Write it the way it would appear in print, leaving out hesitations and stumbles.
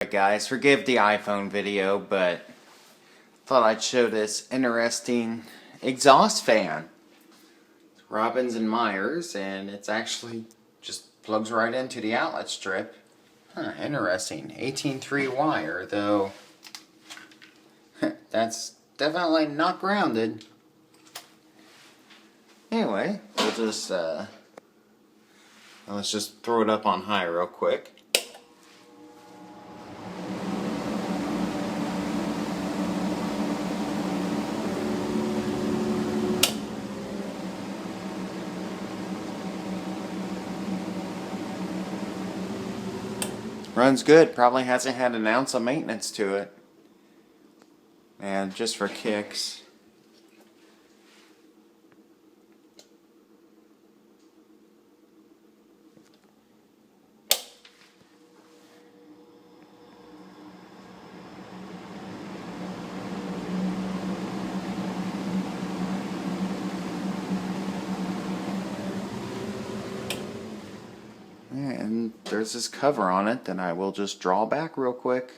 Alright guys, forgive the iPhone video, but thought I'd show this interesting exhaust fan. It's Robbins and Myers, and it's actually just plugs right into the outlet strip. Interesting. 18.3 wire, though that's definitely not grounded. Anyway, let's just throw it up on high real quick. Runs good, probably hasn't had an ounce of maintenance to it. And just for kicks. And there's this cover on it that I will just draw back real quick.